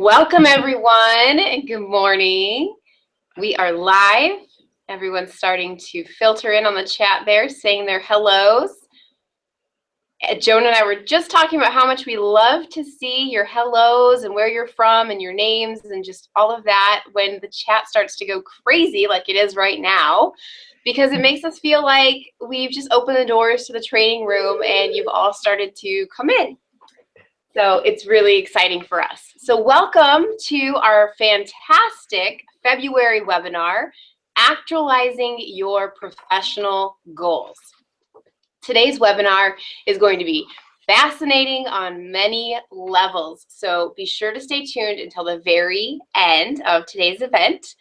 Welcome everyone and good morning. We are live. Everyone's starting to filter in on the chat there, saying their hellos. Joan and I were just talking about how much we love to see your hellos and where you're from and your names and just all of that when the chat starts to go crazy like it is right now, because it makes us feel like we've just opened the doors to the training room and you've all started to come in. So it's really exciting for us. So welcome to our fantastic February webinar, Actualizing Your Professional Goals. Today's webinar is going to be fascinating on many levels. So be sure to stay tuned until the very end of today's event.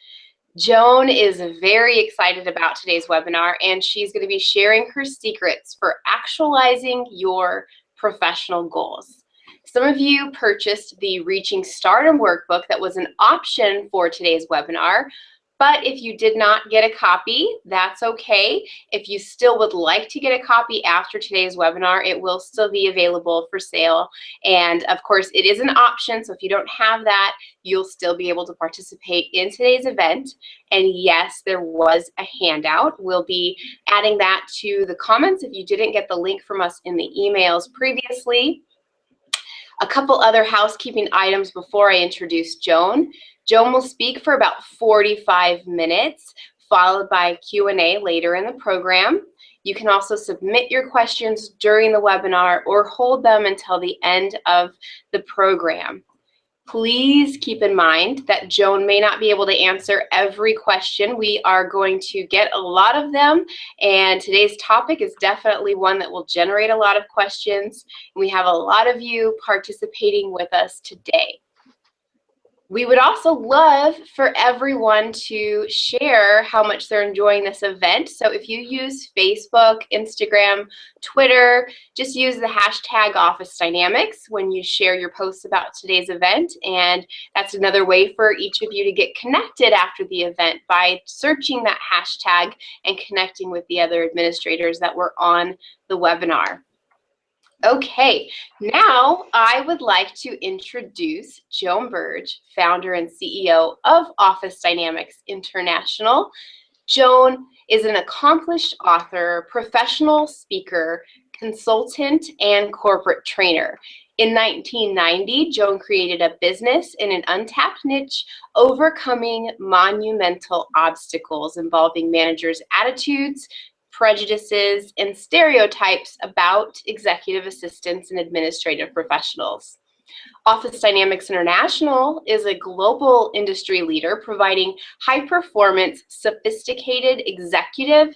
Joan is very excited about today's webinar, and she's going to be sharing her secrets for actualizing your professional goals. Some of you purchased the Reaching Stardom workbook that was an option for today's webinar, but if you did not get a copy, that's okay. If you still would like to get a copy after today's webinar, it will still be available for sale. And of course, it is an option, so if you don't have that, you'll still be able to participate in today's event. And yes, there was a handout. We'll be adding that to the comments if you didn't get the link from us in the emails previously. A couple other housekeeping items before I introduce Joan. Joan will speak for about 45 minutes, followed by Q&A later in the program. You can also submit your questions during the webinar or hold them until the end of the program. Please keep in mind that Joan may not be able to answer every question. We are going to get a lot of them, and today's topic is definitely one that will generate a lot of questions. We have a lot of you participating with us today. We would also love for everyone to share how much they're enjoying this event. So if you use Facebook, Instagram, Twitter, just use the hashtag Office Dynamics when you share your posts about today's event. And that's another way for each of you to get connected after the event by searching that hashtag and connecting with the other administrators that were on the webinar. Okay, now I would like to introduce Joan Burge, founder and CEO of Office Dynamics International. Joan is an accomplished author, professional speaker, consultant, and corporate trainer. In 1990, Joan created a business in an untapped niche, overcoming monumental obstacles involving managers' attitudes, prejudices, and stereotypes about executive assistants and administrative professionals. Office Dynamics International is a global industry leader providing high-performance, sophisticated executive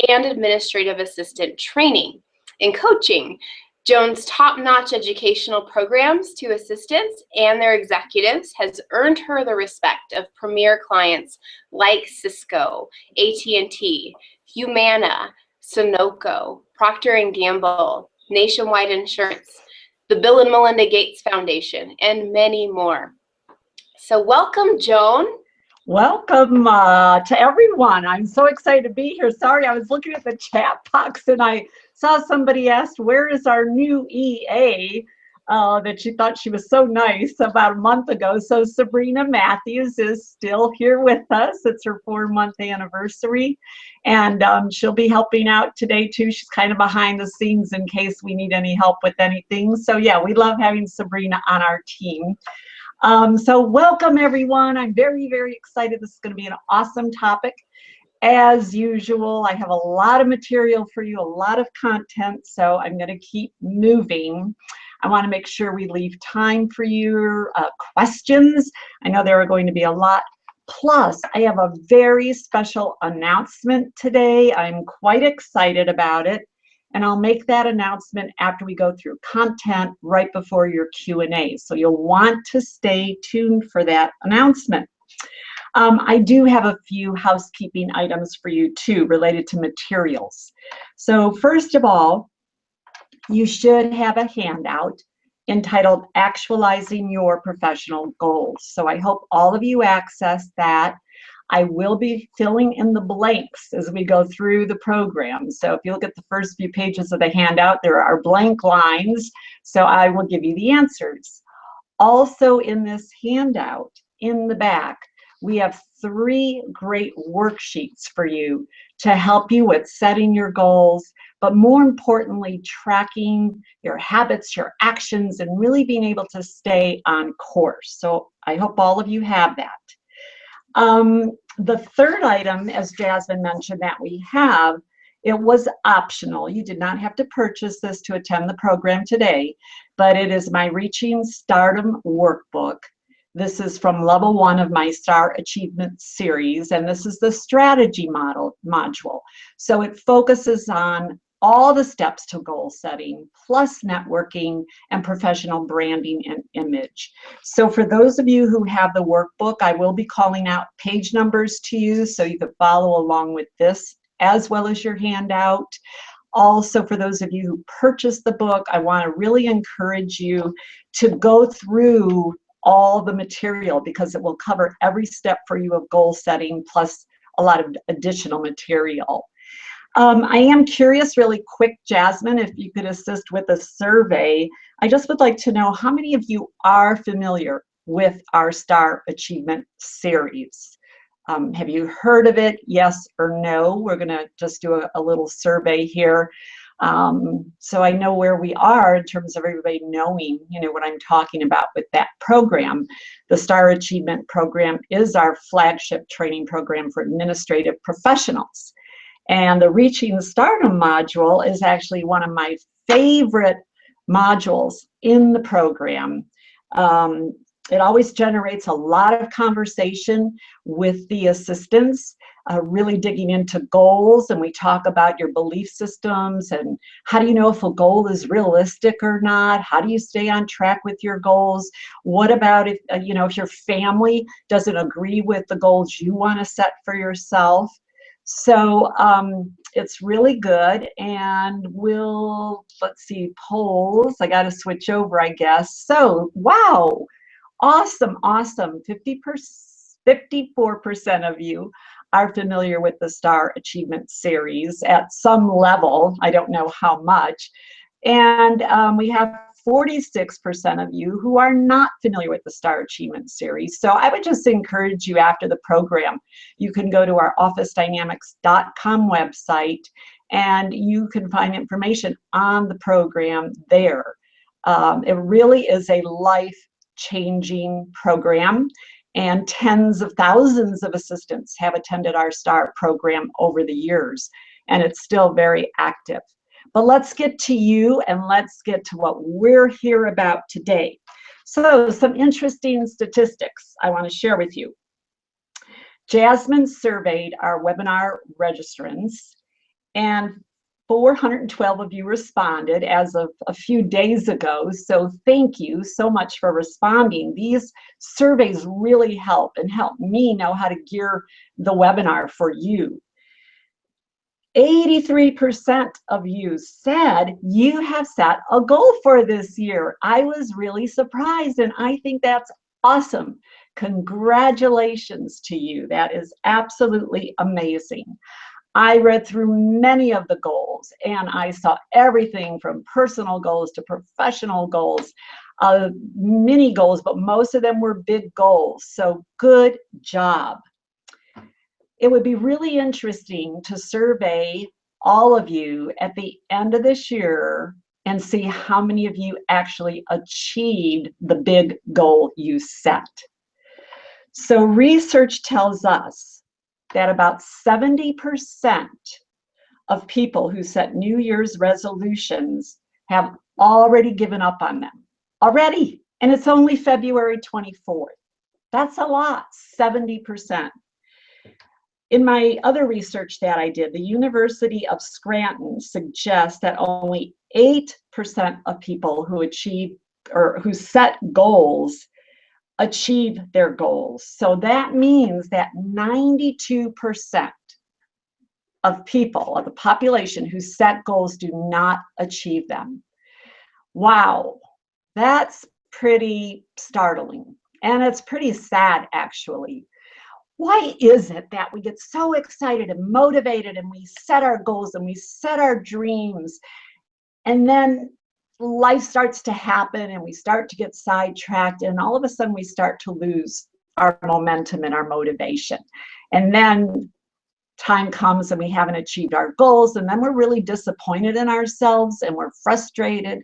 and administrative assistant training and coaching. Joan's top-notch educational programs to assistants and their executives has earned her the respect of premier clients like Cisco, AT&T, Humana, Sunoco, Procter & Gamble, Nationwide Insurance, the Bill and Melinda Gates Foundation, and many more. So welcome, Joan. Welcome to everyone. I'm so excited to be here. Sorry, I was looking at the chat box and I saw somebody asked, where is our new EA? That she thought she was so nice about a month ago. So Sabrina Matthews is still here with us. It's her 4-month anniversary, and she'll be helping out today too. She's kind of behind the scenes in case we need any help with anything. So yeah, we love having Sabrina on our team. So welcome everyone. I'm very, very excited. This is going to be an awesome topic. As usual, I have a lot of material for you, a lot of content, so I'm going to keep moving. I want to make sure we leave time for your questions. I know there are going to be a lot. Plus, I have a very special announcement today. I'm quite excited about it, and I'll make that announcement after we go through content right before your Q&A. So you'll want to stay tuned for that announcement. I do have a few housekeeping items for you too related to materials. So first of all, you should have a handout entitled Actualizing Your Professional Goals. So I hope all of you access that. I will be filling in the blanks as we go through the program. So if you look at the first few pages of the handout, there are blank lines, so I will give you the answers. Also in this handout in the back, we have 3 great worksheets for you to help you with setting your goals, but more importantly, tracking your habits, your actions, and really being able to stay on course. So I hope all of you have that. The third item, as Jasmine mentioned, that we have, it was optional. You did not have to purchase this to attend the program today, but it is my Reaching Stardom workbook. This is from level 1 of my Star Achievement series, and this is the strategy module. So it focuses on all the steps to goal setting, plus networking and professional branding and image. So for those of you who have the workbook, I will be calling out page numbers to you so you can follow along with this as well as your handout. Also, for those of you who purchased the book, I want to really encourage you to go through all the material because it will cover every step for you of goal setting plus a lot of additional material. I am curious really quick, Jasmine, if you could assist with a survey. I just would like to know how many of you are familiar with our Star Achievement series. Have you heard of it? Yes or no? We're going to just do a little survey here. So I know where we are in terms of everybody knowing, what I'm talking about with that program. The Star Achievement program is our flagship training program for administrative professionals. And the Reaching Stardom module is actually one of my favorite modules in the program. It always generates a lot of conversation with the assistants, really digging into goals, and we talk about your belief systems and how do you know if a goal is realistic or not? How do you stay on track with your goals? What about if, if your family doesn't agree with the goals you want to set for yourself? So it's really good, and let's see, polls. I got to switch over, I guess. So, wow, awesome. 54% of you are familiar with the Star Achievement series at some level. I don't know how much. And we have 46% of you who are not familiar with the Star Achievement series. So I would just encourage you after the program, you can go to our officedynamics.com website and you can find information on the program there. It really is a life-changing program, and tens of thousands of assistants have attended our STAR program over the years, and it's still very active. But let's get to you and let's get to what we're here about today. So some interesting statistics I want to share with you. Jasmine surveyed our webinar registrants, and 412 of you responded as of a few days ago. So thank you so much for responding. These surveys really help me know how to gear the webinar for you. 83% of you said you have set a goal for this year. I was really surprised, and I think that's awesome. Congratulations to you. That is absolutely amazing. I read through many of the goals, and I saw everything from personal goals to professional goals, mini goals, but most of them were big goals. So good job. It would be really interesting to survey all of you at the end of this year and see how many of you actually achieved the big goal you set. So research tells us that about 70% of people who set New Year's resolutions have already given up on them. Already, and it's only February 24th. That's a lot, 70%. In my other research that I did, the University of Scranton suggests that only 8% of people who achieve or who set goals achieve their goals. So that means that 92% of people, of the population who set goals, do not achieve them. Wow, that's pretty startling. And it's pretty sad, actually. Why is it that we get so excited and motivated and we set our goals and we set our dreams, and then life starts to happen and we start to get sidetracked, and all of a sudden we start to lose our momentum and our motivation. And then time comes and we haven't achieved our goals, and then we're really disappointed in ourselves and we're frustrated.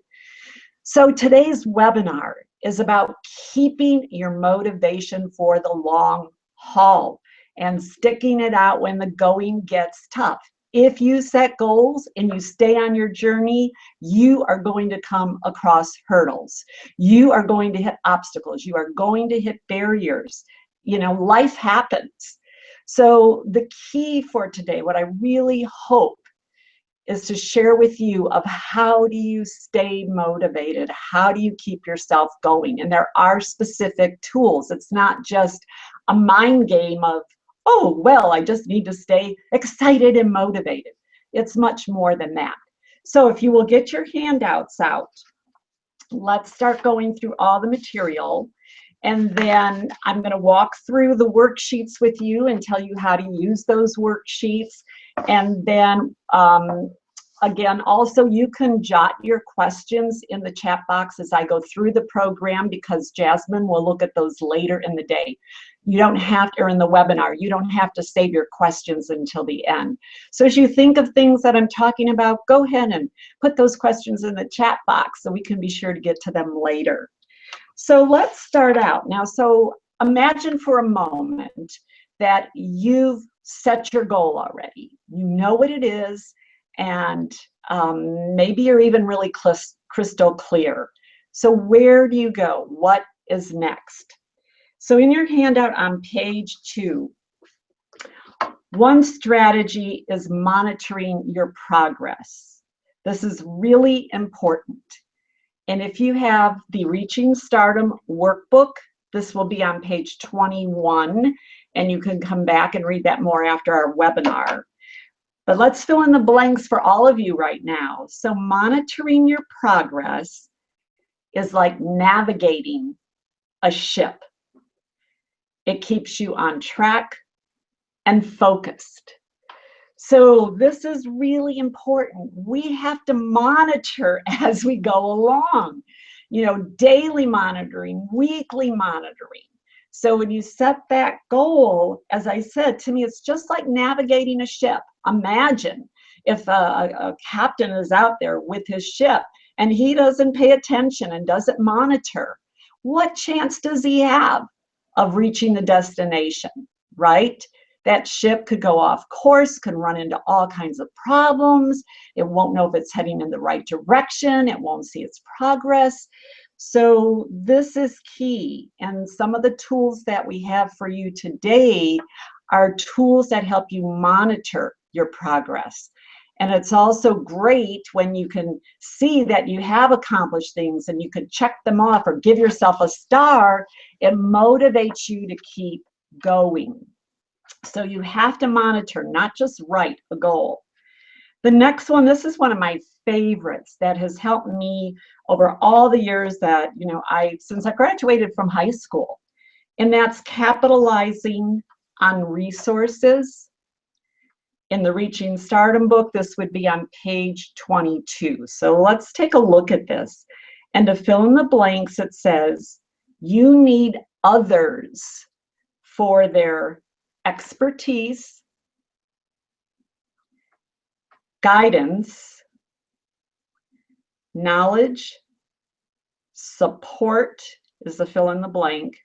So today's webinar is about keeping your motivation for the long haul and sticking it out when the going gets tough. If you set goals and you stay on your journey, you are going to come across hurdles. You are going to hit obstacles. You are going to hit barriers. You know, life happens. So the key for today, what I really hope is to share with you of how do you stay motivated? How do you keep yourself going? And there are specific tools. It's not just a mind game of, oh, well, I just need to stay excited and motivated. It's much more than that. So if you will get your handouts out, let's start going through all the material. And then I'm going to walk through the worksheets with you and tell you how to use those worksheets. And then again, also you can jot your questions in the chat box as I go through the program, because Jasmine will look at those later in the day. You don't have to, or in the webinar, you don't have to save your questions until the end. So as you think of things that I'm talking about, go ahead and put those questions in the chat box so we can be sure to get to them later. So let's start out now. So imagine for a moment that you've set your goal already. You know what it is, and maybe you're even really crystal clear. So where do you go? What is next? So in your handout on page 2, one strategy is monitoring your progress. This is really important. And if you have the Reaching Stardom workbook, this will be on page 21, and you can come back and read that more after our webinar. But let's fill in the blanks for all of you right now. So monitoring your progress is like navigating a ship. It keeps you on track and focused. So this is really important. We have to monitor as we go along, you know, daily monitoring, weekly monitoring. So when you set that goal, as I said, to me, it's just like navigating a ship. Imagine if a captain is out there with his ship and he doesn't pay attention and doesn't monitor. What chance does he have of reaching the destination, right? That ship could go off course, could run into all kinds of problems. It won't know if it's heading in the right direction. It won't see its progress. So this is key. And some of the tools that we have for you today are tools that help you monitor your progress. And it's also great when you can see that you have accomplished things and you can check them off or give yourself a star. It motivates you to keep going. So you have to monitor, not just write a goal. The next one, this is one of my favorites that has helped me over all the years that, you know, since I graduated from high school, and that's capitalizing on resources. In the Reaching Stardom book, this would be on page 22. So let's take a look at this. And to fill in the blanks, it says, you need others for their expertise, guidance, knowledge, support is the fill in the blank,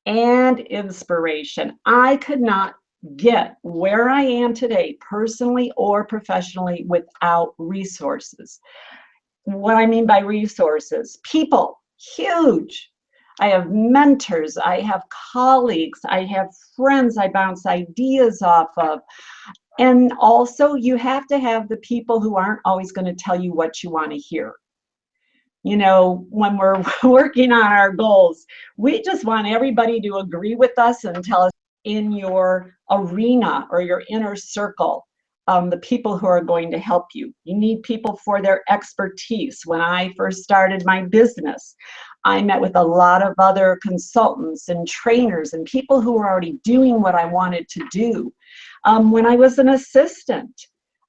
and inspiration. I could not get where I am today, personally or professionally, without resources. What I mean by resources, people, huge. I have mentors, I have colleagues, I have friends I bounce ideas off of. And also you have to have the people who aren't always going to tell you what you want to hear. You know, when we're working on our goals, we just want everybody to agree with us and tell us in your arena or your inner circle, the people who are going to help you. You need people for their expertise. When I first started my business, I met with a lot of other consultants and trainers and people who were already doing what I wanted to do. When I was an assistant,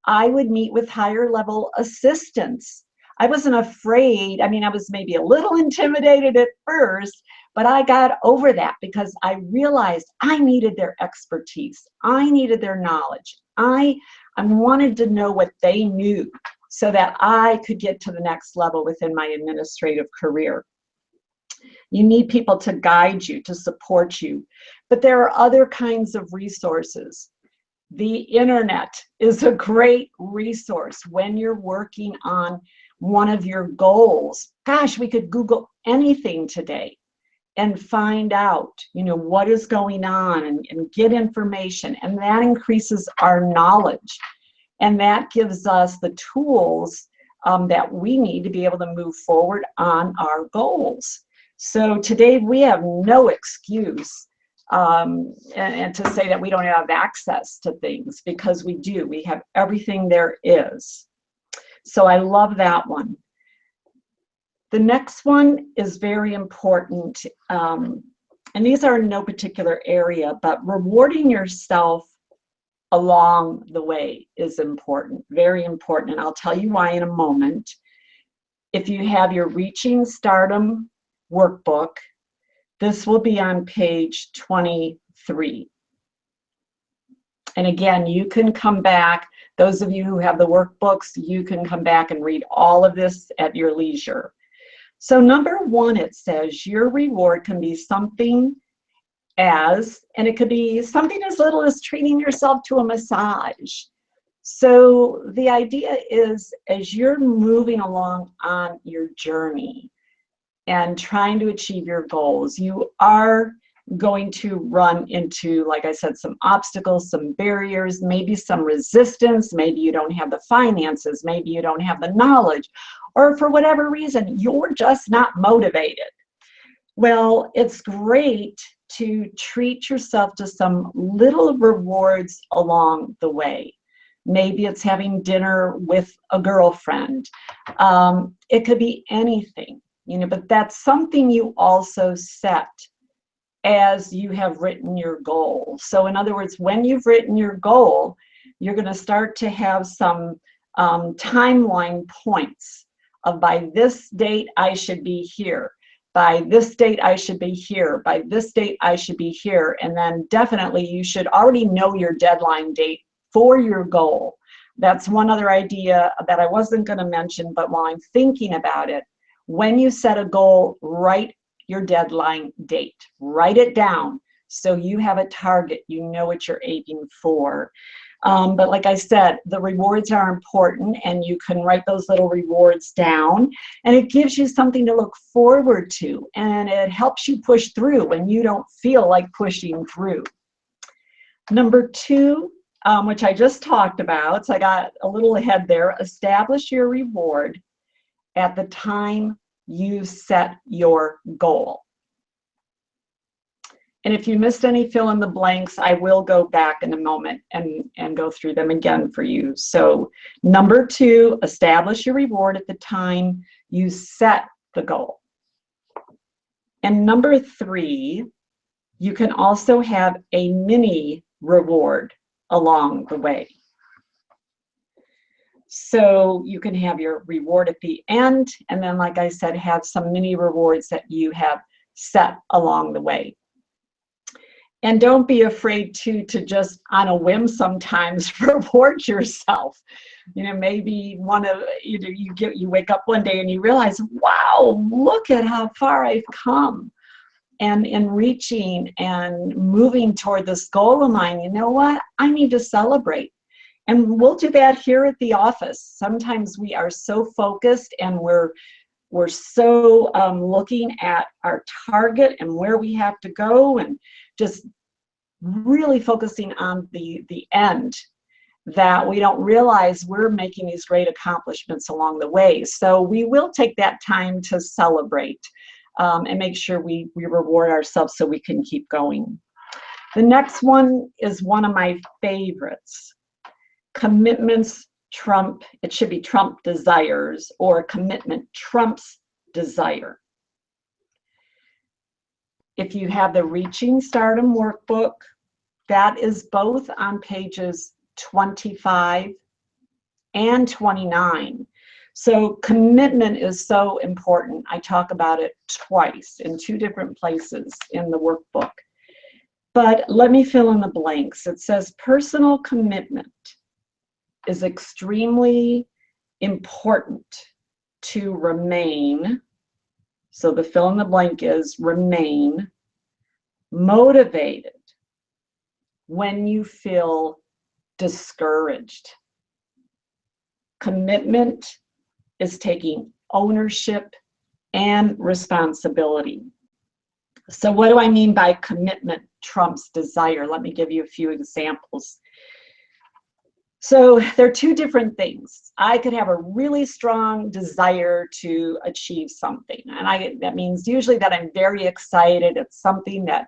I would meet with higher level assistants I wasn't afraid. I mean, I was maybe a little intimidated at first, but I got over that because I realized I needed their expertise. I needed their knowledge. I wanted to know what they knew so that I could get to the next level within my administrative career. You need people to guide you, to support you. But there are other kinds of resources. The internet is a great resource when you're working on one of your goals. Gosh, we could Google anything today and find out, what is going on and get information. And that increases our knowledge. And that gives us the tools that we need to be able to move forward on our goals. So today we have no excuse and to say that we don't have access to things, because we do. We have everything there is. So I love that one. The next one is very important, and these are in no particular area, but rewarding yourself along the way is important, very important, and I'll tell you why in a moment. If you have your Reaching Stardom workbook, this will be on page 23. And again, you can come back, those of you who have the workbooks, you can come back and read all of this at your leisure. So number one, it says your reward can be something and it could be something as little as treating yourself to a massage. So the idea is, as you're moving along on your journey and trying to achieve your goals, you are going to run into, like I said, some obstacles, some barriers, maybe some resistance, maybe you don't have the finances, maybe you don't have the knowledge, or for whatever reason, you're just not motivated. Well, it's great to treat yourself to some little rewards along the way. Maybe it's having dinner with a girlfriend. It could be anything, but that's something you also set as you have written your goal. So in other words, when you've written your goal, you're going to start to have some timeline points of, by this date I should be here, by this date I should be here, by this date I should be here. And then definitely you should already know your deadline date for your goal. That's one other idea that I wasn't going to mention, but while I'm thinking about it, when you set a goal, write your deadline date. Write it down so you have a target, you know what you're aiming for. But like I said, the rewards are important, and you can write those little rewards down, and it gives you something to look forward to, and it helps you push through when you don't feel like pushing through. Number two, which I just talked about, so I got a little ahead there, establish your reward at the time you set your goal. And if you missed any fill in the blanks, I will go back in a moment and go through them again for you. So number two, establish your reward at the time you set the goal. And number three, you can also have a mini reward along the way. So you can have your reward at the end, and then, like I said, have some mini rewards that you have set along the way. And don't be afraid to just on a whim sometimes reward yourself. Maybe you wake up one day and you realize, wow, look at how far I've come. And in reaching and moving toward this goal of mine, you know what? I need to celebrate. And we'll do that here at the office. Sometimes we are so focused and we're so looking at our target and where we have to go, and just really focusing on the end, that we don't realize we're making these great accomplishments along the way. So we will take that time to celebrate and make sure we reward ourselves so we can keep going. The next one is one of my favorites. Commitments trump, it should be trump desires, or commitment trumps desire. If you have the Reaching Stardom workbook, that is both on pages 25 and 29. So commitment is so important. I talk about it twice in 2 different places in the workbook. But let me fill in the blanks. It says personal commitment is extremely important to remain. So the fill in the blank is remain motivated when you feel discouraged. Commitment is taking ownership and responsibility. So what do I mean by commitment trumps desire? Let me give you a few examples. So there are 2 different things. I could have a really strong desire to achieve something. And that means usually that I'm very excited. It's something that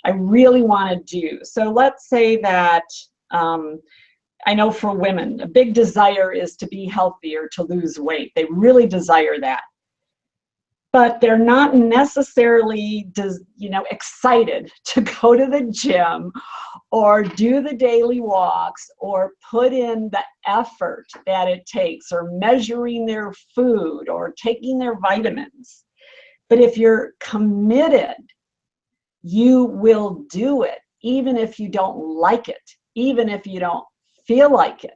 I really want to do. So let's say that I know for women, a big desire is to be healthier, to lose weight. They really desire that. But they're not necessarily, excited to go to the gym or do the daily walks or put in the effort that it takes, or measuring their food or taking their vitamins. But if you're committed, you will do it, even if you don't like it, even if you don't feel like it.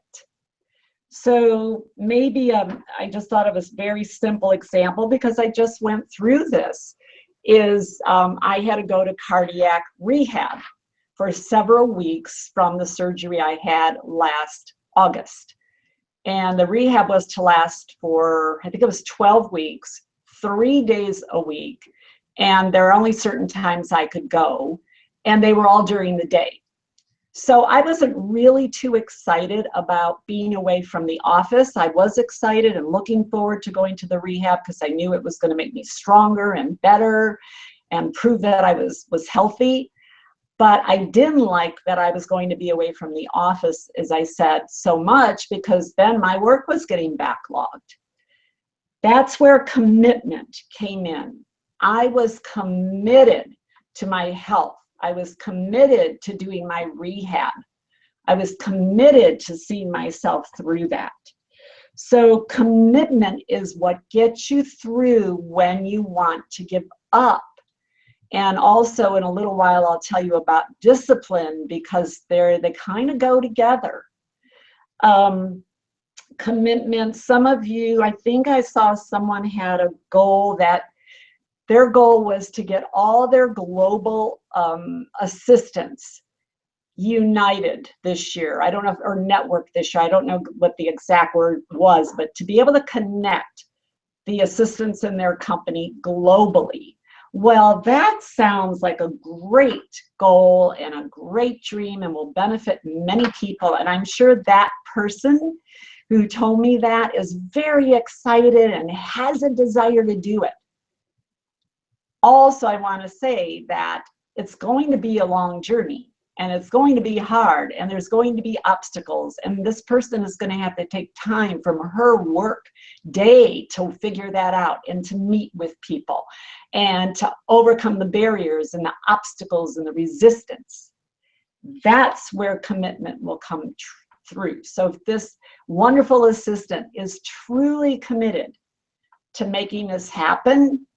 So maybe I just thought of a very simple example because I just went through this, is I had to go to cardiac rehab for several weeks from the surgery I had last August. And the rehab was to last for, I think it was 12 weeks, 3 days a week. And there are only certain times I could go, and they were all during the day. So I wasn't really too excited about being away from the office. I was excited and looking forward to going to the rehab because I knew it was going to make me stronger and better and prove that I was healthy. But I didn't like that I was going to be away from the office, as I said, so much, because then my work was getting backlogged. That's where commitment came in. I was committed to my health. I was committed to doing my rehab. I was committed to seeing myself through that. So commitment is what gets you through when you want to give up. And also in a little while, I'll tell you about discipline, because they kind of go together. Commitment, some of you, I think I saw someone had a goal that their goal was to get all their global assistants united this year. I don't know, or network this year. I don't know what the exact word was, but to be able to connect the assistants in their company globally. Well, that sounds like a great goal and a great dream and will benefit many people. And I'm sure that person who told me that is very excited and has a desire to do it. Also, I want to say that it's going to be a long journey, and it's going to be hard, and there's going to be obstacles, and this person is going to have to take time from her work day to figure that out and to meet with people and to overcome the barriers and the obstacles and the resistance. That's where commitment will come through. So if this wonderful assistant is truly committed to making this happen,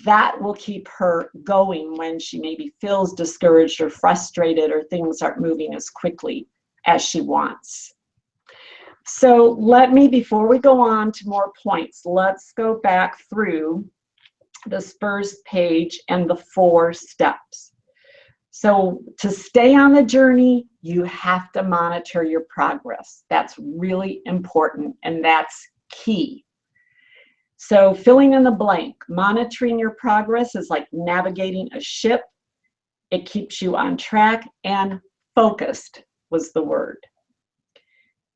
that will keep her going when she maybe feels discouraged or frustrated or things aren't moving as quickly as she wants. So let me, before we go on to more points, let's go back through this first page and the 4 steps. So to stay on the journey, you have to monitor your progress. That's really important, and that's key. So filling in the blank, monitoring your progress is like navigating a ship. It keeps you on track, and focused was the word.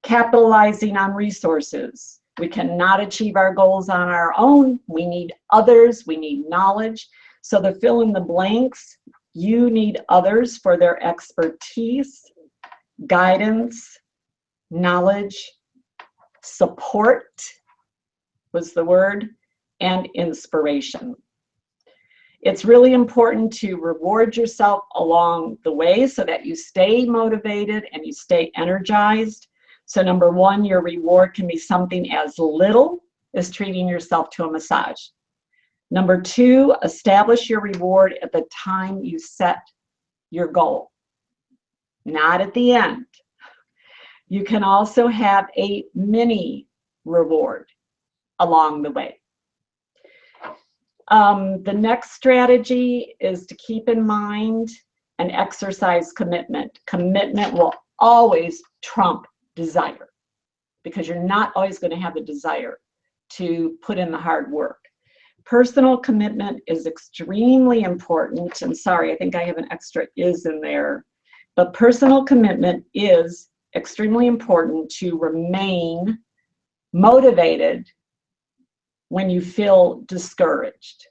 Capitalizing on resources. We cannot achieve our goals on our own. We need others. We need knowledge. So to fill in the blanks, you need others for their expertise, guidance, knowledge, support was the word, and inspiration. It's really important to reward yourself along the way so that you stay motivated and you stay energized. So number one, your reward can be something as little as treating yourself to a massage. Number two, establish your reward at the time you set your goal, not at the end. You can also have a mini reward along the way. The next strategy is to keep in mind and exercise commitment. Commitment will always trump desire because you're not always going to have the desire to put in the hard work. Personal commitment is extremely important. And sorry, I think I have an extra is in there. But personal commitment is extremely important to remain motivated when you feel discouraged.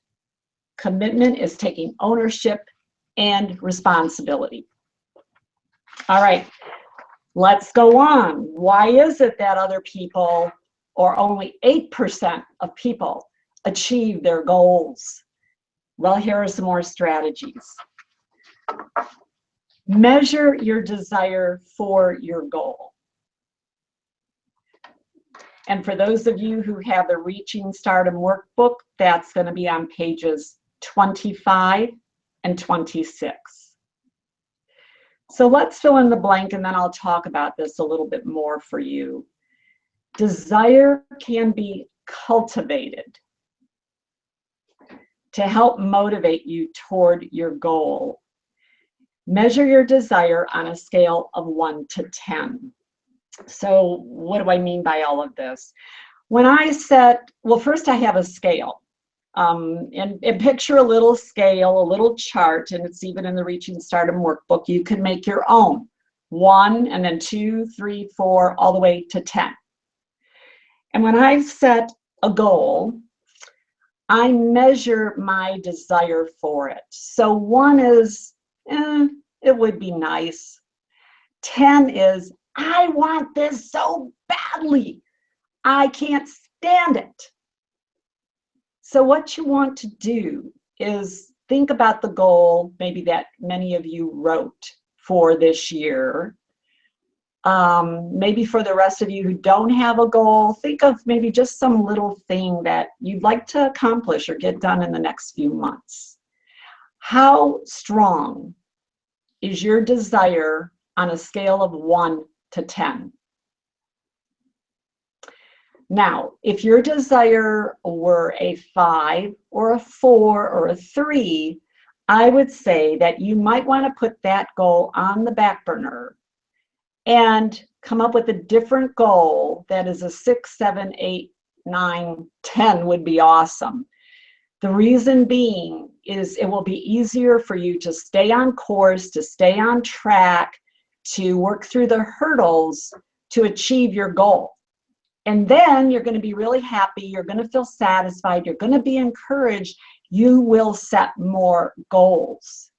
Commitment is taking ownership and responsibility. All right, let's go on. Why is it that other people, or only 8% of people, achieve their goals? Well, here are some more strategies. Measure your desire for your goal. And for those of you who have the Reaching Stardom workbook, that's going to be on pages 25 and 26. So let's fill in the blank, and then I'll talk about this a little bit more for you. Desire can be cultivated to help motivate you toward your goal. Measure your desire on a scale of 1 to 10. So what do I mean by all of this? When I set, well, first I have a scale. And picture a little scale, a little chart, and it's even in the Reaching Stardom workbook. You can make your own. 1, and then 2, 3, 4, all the way to 10. And when I set a goal, I measure my desire for it. So 1 is, it would be nice. 10 is, I want this so badly. I can't stand it. So what you want to do is think about the goal, maybe that many of you wrote for this year. Maybe for the rest of you who don't have a goal, think of maybe just some little thing that you'd like to accomplish or get done in the next few months. How strong is your desire on a scale of 1 to 10? Now, if your desire were a 5 or a 4 or a 3, I would say that you might want to put that goal on the back burner and come up with a different goal that is a 6, 7, 8, 9, 10 would be awesome. The reason being is it will be easier for you to stay on course, to stay on track, to work through the hurdles to achieve your goal. And then you're going to be really happy, you're going to feel satisfied, you're going to be encouraged, you will set more goals.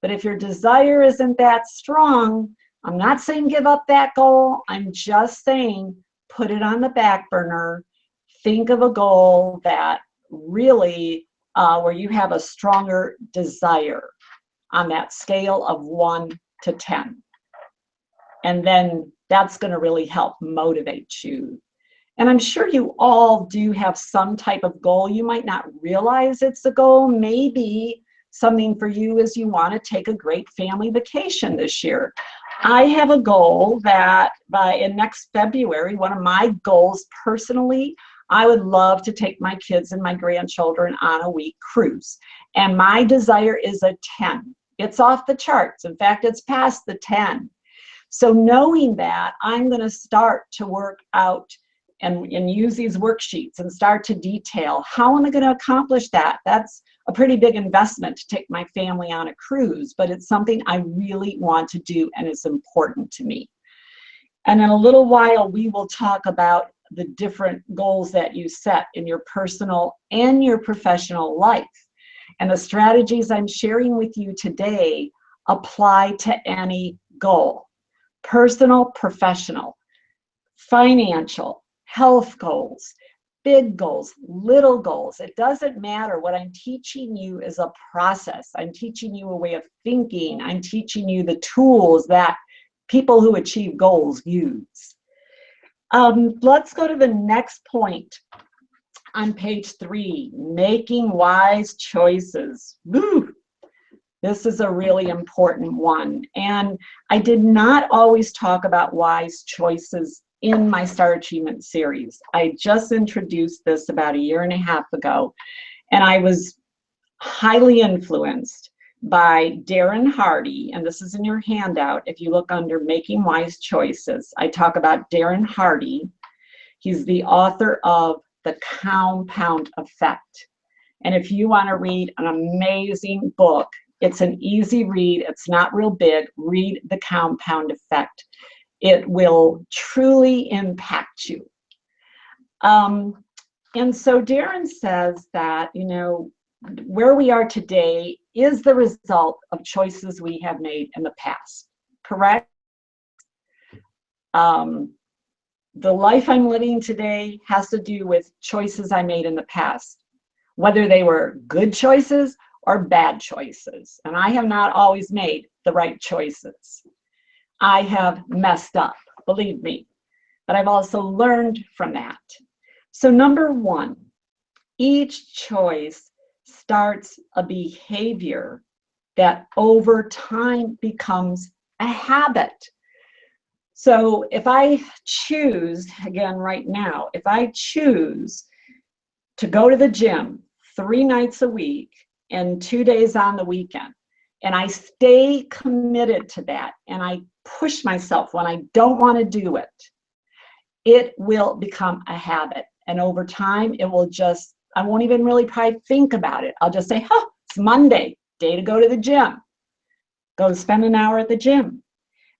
But if your desire isn't that strong, I'm not saying give up that goal, I'm just saying put it on the back burner. Think of a goal that really, where you have a stronger desire on that scale of 1 to 10. And then that's going to really help motivate you. And I'm sure you all do have some type of goal. You might not realize it's a goal. Maybe something for you is you want to take a great family vacation this year. I have a goal that in next February, one of my goals personally, I would love to take my kids and my grandchildren on a week cruise. And my desire is a 10. It's off the charts. In fact, it's past the 10. So knowing that, I'm going to start to work out and use these worksheets and start to detail how am I going to accomplish that. That's a pretty big investment to take my family on a cruise, but it's something I really want to do and it's important to me. And in a little while, we will talk about the different goals that you set in your personal and your professional life. And the strategies I'm sharing with you today apply to any goal: personal, professional, financial, health goals, big goals, little goals. It doesn't matter. What I'm teaching you is a process. I'm teaching you a way of thinking. I'm teaching you the tools that people who achieve goals use. Let's go to the next point on page 3, making wise choices. Woo! This is a really important one. And I did not always talk about wise choices in my Star Achievement series. I just introduced this about 1.5 years ago, and I was highly influenced by Darren Hardy, and this is in your handout. If you look under Making Wise Choices, I talk about Darren Hardy. He's the author of The Compound Effect. And if you want to read an amazing book, it's an easy read, it's not real big, read The Compound Effect. It will truly impact you. And so Darren says that, you know, where we are today is the result of choices we have made in the past, correct? The life I'm living today has to do with choices I made in the past, whether they were good choices or bad choices. And I have not always made the right choices. I have messed up, believe me, but I've also learned from that. So number 1, each choice starts a behavior that over time becomes a habit. So if I choose, again right now, if I choose to go to the gym 3 nights a week and 2 days on the weekend, and I stay committed to that, and I push myself when I don't want to do it, it will become a habit. And over time, it will just, I won't even really probably think about it. I'll just say, huh, it's Monday, day to go to the gym. Go spend an hour at the gym.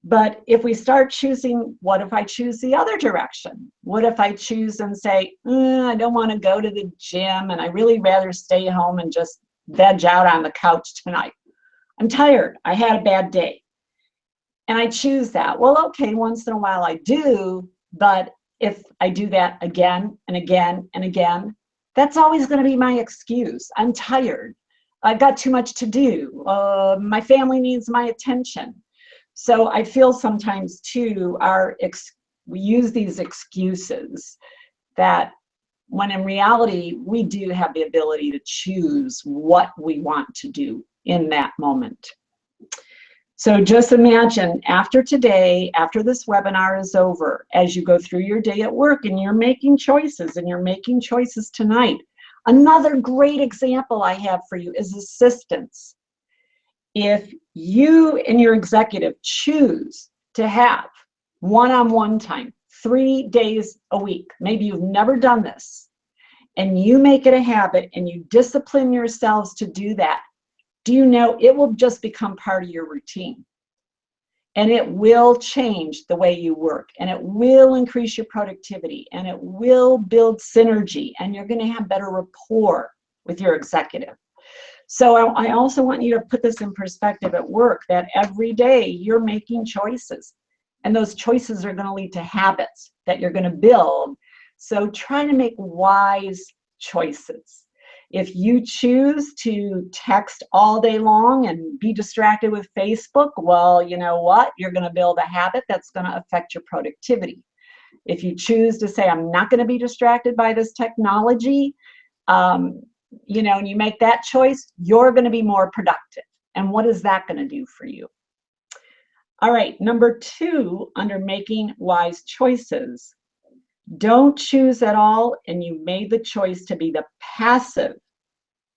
But if we start choosing, what if I choose the other direction? What if I choose and say, I don't want to go to the gym and I really rather stay home and just veg out on the couch tonight. I'm tired. I had a bad day. And I choose that. Well, okay, once in a while I do, but if I do that again and again and again, that's always going to be my excuse. I'm tired. I've got too much to do. My family needs my attention. So I feel sometimes too, we use these excuses that when in reality, we do have the ability to choose what we want to do in that moment. So just imagine after today, after this webinar is over, as you go through your day at work and you're making choices, and you're making choices tonight. Another great example I have for you is assistance. If you and your executive choose to have one-on-one time, 3 days a week, maybe you've never done this, and you make it a habit and you discipline yourselves to do that, do you know it will just become part of your routine? And it will change the way you work, and it will increase your productivity, and it will build synergy, and you're going to have better rapport with your executive. So I also want you to put this in perspective at work, that every day you're making choices, and those choices are going to lead to habits that you're going to build. So try to make wise choices. If you choose to text all day long and be distracted with Facebook, well, you know what? You're going to build a habit that's going to affect your productivity. If you choose to say, I'm not going to be distracted by this technology, you know, and you make that choice, you're going to be more productive. And what is that going to do for you? All right, number 2, under making wise choices, don't choose at all, and you made the choice to be the passive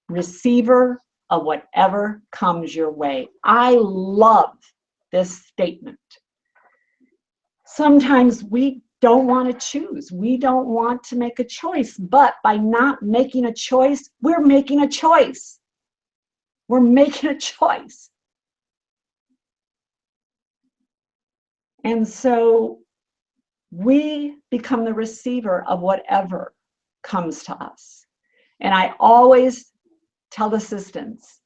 receiver of whatever comes your way. I love this statement. Sometimes we don't want to choose. We don't want to make a choice, but by not making a choice, we're making a choice. We're making a choice. And so we become the receiver of whatever comes to us. And I always tell the assistants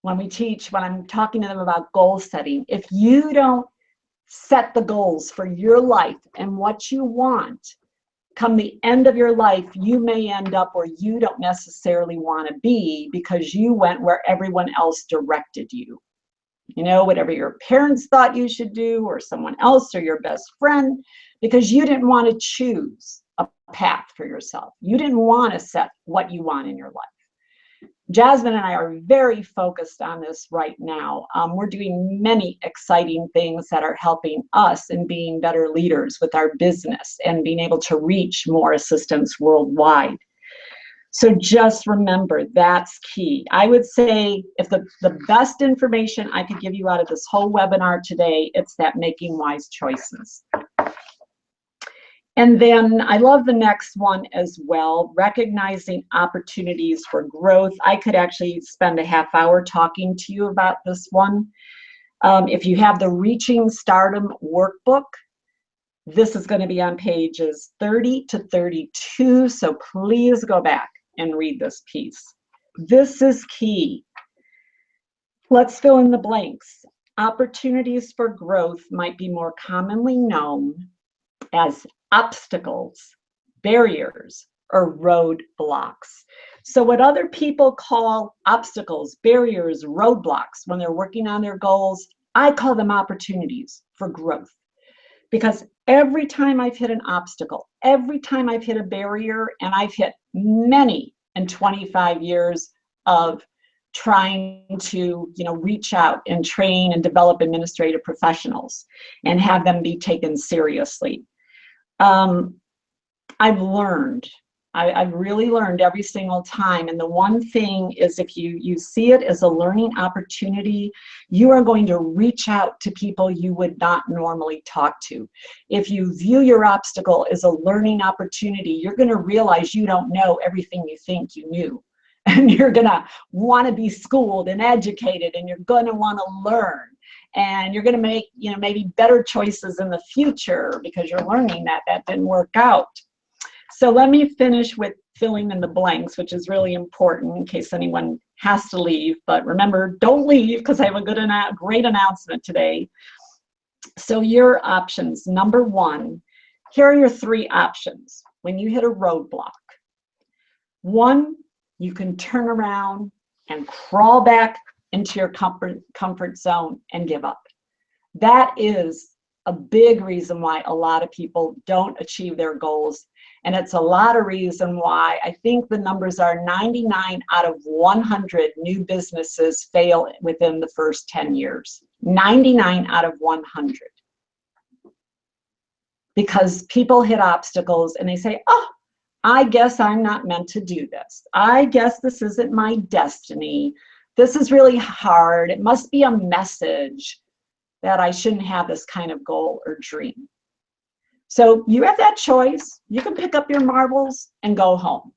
when we teach, when I'm talking to them about goal setting, if you don't set the goals for your life and what you want, come the end of your life, you may end up where you don't necessarily want to be because you went where everyone else directed you. You know, whatever your parents thought you should do, or someone else, or your best friend, because you didn't want to choose a path for yourself. You didn't want to set what you want in your life. Jasmine and I are very focused on this right now. We're doing many exciting things that are helping us in being better leaders with our business and being able to reach more assistants worldwide. So just remember, that's key. I would say if the best information I could give you out of this whole webinar today, it's that making wise choices. And then I love the next one as well, recognizing opportunities for growth. I could actually spend a half hour talking to you about this one. If you have the Reaching Stardom workbook, this is going to be on pages 30 to 32, so please go back and read this piece. This is key. Let's fill in the blanks. Opportunities for growth might be more commonly known as obstacles, barriers, or roadblocks. So what other people call obstacles, barriers, roadblocks when they're working on their goals, I call them opportunities for growth. Because every time I've hit an obstacle, every time I've hit a barrier, and I've hit many in 25 years of trying to, reach out and train and develop administrative professionals and have them be taken seriously. I've learned. I've really learned every single time. And the one thing is, if you see it as a learning opportunity, you are going to reach out to people you would not normally talk to. If you view your obstacle as a learning opportunity, you're going to realize you don't know everything you think you knew. And you're going to want to be schooled and educated, and you're going to want to learn. And you're going to make, maybe better choices in the future because you're learning that didn't work out. So let me finish with filling in the blanks, which is really important in case anyone has to leave. But remember, don't leave, because I have a great announcement today. So your options, number one, here are your three options when you hit a roadblock. One, you can turn around and crawl back into your comfort zone and give up. That is a big reason why a lot of people don't achieve their goals. And it's a lot of reason why I think the numbers are 99 out of 100 new businesses fail within the first 10 years. 99 out of 100. Because people hit obstacles and they say, oh, I guess I'm not meant to do this. I guess this isn't my destiny. This is really hard. It must be a message that I shouldn't have this kind of goal or dream. So you have that choice. You can pick up your marbles and go home.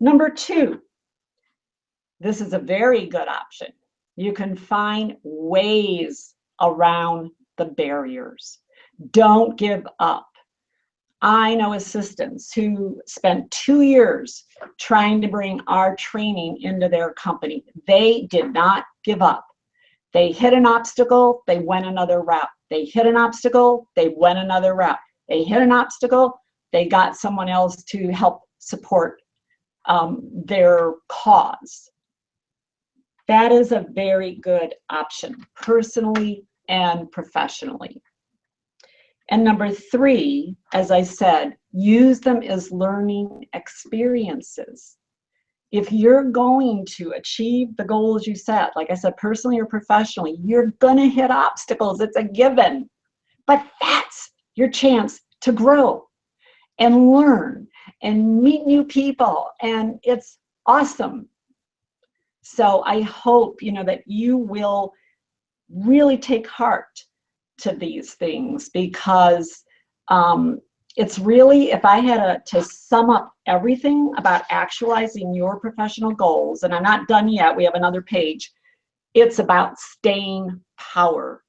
Number two, this is a very good option. You can find ways around the barriers. Don't give up. I know assistants who spent 2 years trying to bring our training into their company. They did not give up. They hit an obstacle, they went another route. They hit an obstacle, they went another route. They hit an obstacle, they got someone else to help support their cause. That is a very good option, personally and professionally. And number three, as I said, use them as learning experiences. If you're going to achieve the goals you set, like I said, personally or professionally, you're going to hit obstacles. It's a given. But that's your chance to grow and learn and meet new people. And it's awesome. So I hope, that you will really take heart to these things, because it's really, if I had to sum up everything about actualizing your professional goals, and I'm not done yet, we have another page, it's about staying power.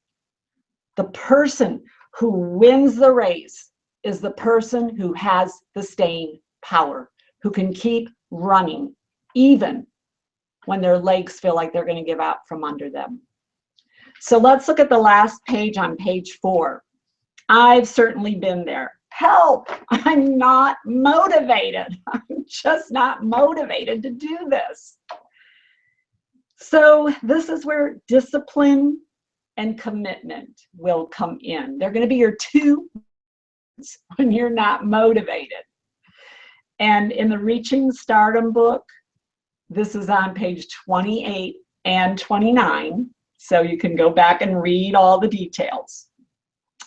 The person who wins the race is the person who has the staying power, who can keep running even when their legs feel like they're going to give out from under them. So let's look at the last page on page 4. I've certainly been there. Help! I'm not motivated. I'm just not motivated to do this. So this is where discipline and commitment will come in. They're going to be your two when you're not motivated. And in the Reaching Stardom book, this is on page 28 and 29. So you can go back and read all the details.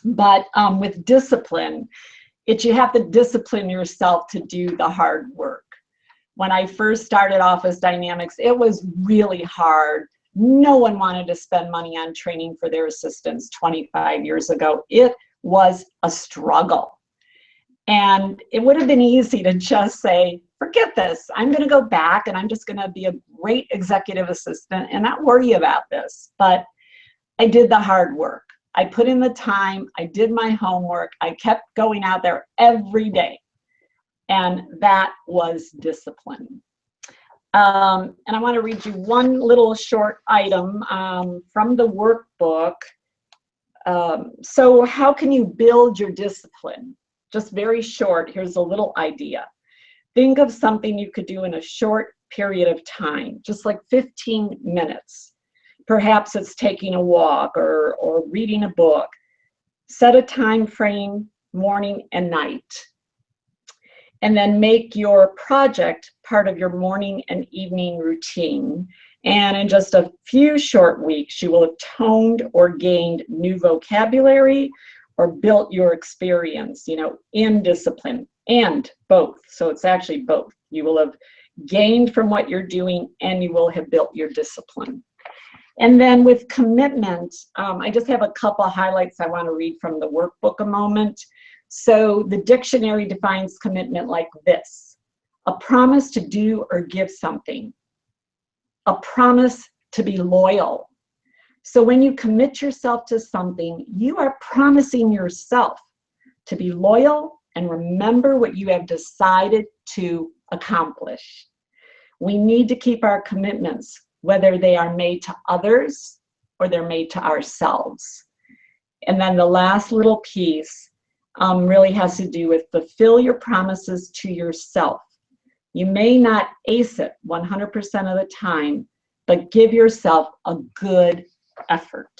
But with discipline, you have to discipline yourself to do the hard work. When I first started Office Dynamics, it was really hard. No one wanted to spend money on training for their assistants 25 years ago. It was a struggle. And it would have been easy to just say, forget this. I'm going to go back and I'm just going to be a great executive assistant and not worry about this. But I did the hard work. I put in the time. I did my homework. I kept going out there every day. And that was discipline. And I want to read you one little short item from the workbook. So how can you build your discipline? Just very short, here's a little idea. Think of something you could do in a short period of time, just like 15 minutes. Perhaps it's taking a walk or reading a book. Set a time frame, morning and night. And then make your project part of your morning and evening routine. And in just a few short weeks, you will have toned or gained new vocabulary or built your experience, in discipline, and both. So it's actually both. You will have gained from what you're doing and you will have built your discipline. And then with commitment, I just have a couple highlights I want to read from the workbook a moment. So the dictionary defines commitment like this: a promise to do or give something, a promise to be loyal. So when you commit yourself to something, you are promising yourself to be loyal and remember what you have decided to accomplish. We need to keep our commitments, whether they are made to others or they're made to ourselves. And then the last little piece really has to do with fulfill your promises to yourself. You may not ace it 100% of the time, but give yourself a good effort.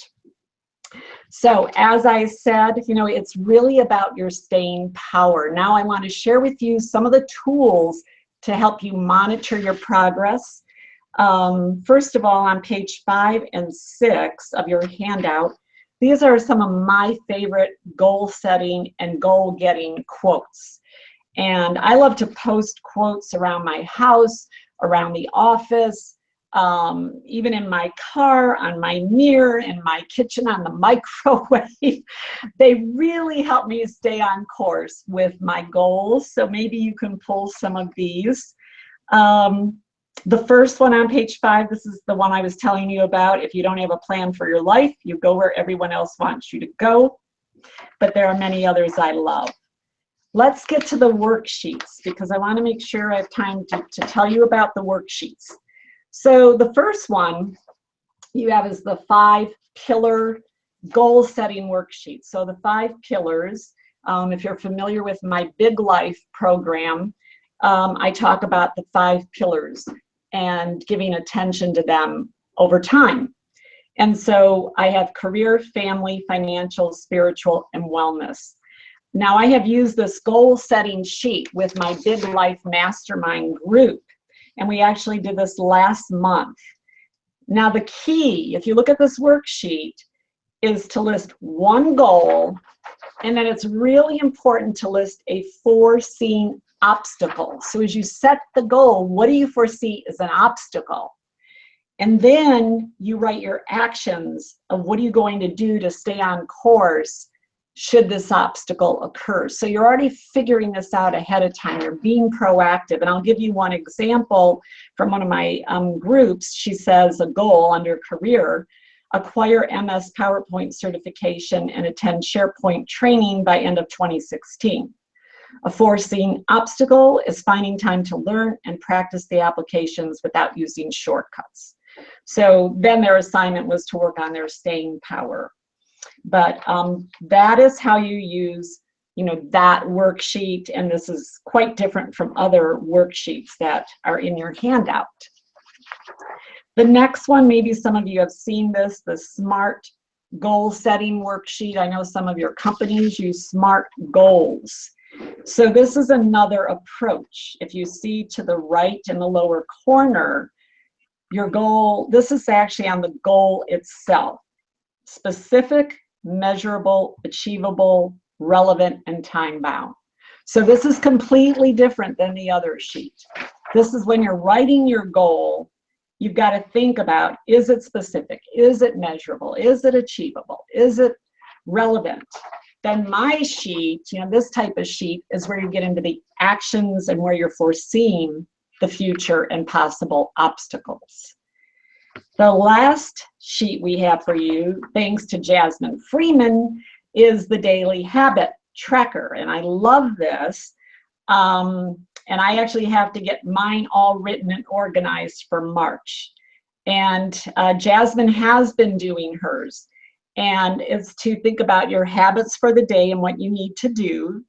So as I said, it's really about your staying power. Now I want to share with you some of the tools to help you monitor your progress. First of all, on page 5 and 6 of your handout, these are some of my favorite goal setting and goal getting quotes. And I love to post quotes around my house, around the office, even in my car, on my mirror, in my kitchen, on the microwave. They really help me stay on course with my goals. So maybe you can pull some of these. The first one on page 5, this is the one I was telling you about. If you don't have a plan for your life, you go where everyone else wants you to go. But there are many others I love. Let's get to the worksheets because I want to make sure I have time to tell you about the worksheets. So the first one you have is the 5-pillar goal setting worksheet. So the 5 pillars, if you're familiar with my Big Life program, I talk about the 5 pillars and giving attention to them over time. And so I have career, family, financial, spiritual, and wellness. Now I have used this goal setting sheet with my Big Life Mastermind group. And we actually did this last month. Now the key, if you look at this worksheet, is to list one goal, and then it's really important to list a foreseen obstacle. So as you set the goal, what do you foresee as an obstacle? And then you write your actions of what are you going to do to stay on course should this obstacle occur. So you're already figuring this out ahead of time. You're being proactive. And I'll give you one example from one of my groups. She says a goal under career: acquire MS PowerPoint certification and attend SharePoint training by end of 2016. A foreseen obstacle is finding time to learn and practice the applications without using shortcuts. So then their assignment was to work on their staying power. But that is how you use, that worksheet. And this is quite different from other worksheets that are in your handout. The next one, maybe some of you have seen this, the SMART goal setting worksheet. I know some of your companies use SMART goals. So this is another approach. If you see to the right in the lower corner, your goal, this is actually on the goal itself. Specific, measurable, achievable, relevant, and time-bound. So this is completely different than the other sheet. This is when you're writing your goal, you've got to think about, is it specific? Is it measurable? Is it achievable? Is it relevant? Then my sheet, this type of sheet is where you get into the actions and where you're foreseeing the future and possible obstacles. The last sheet we have for you, thanks to Jasmine Freeman, is the daily habit tracker. And I love this. And I actually have to get mine all written and organized for March. And Jasmine has been doing hers. And it's to think about your habits for the day and what you need to do.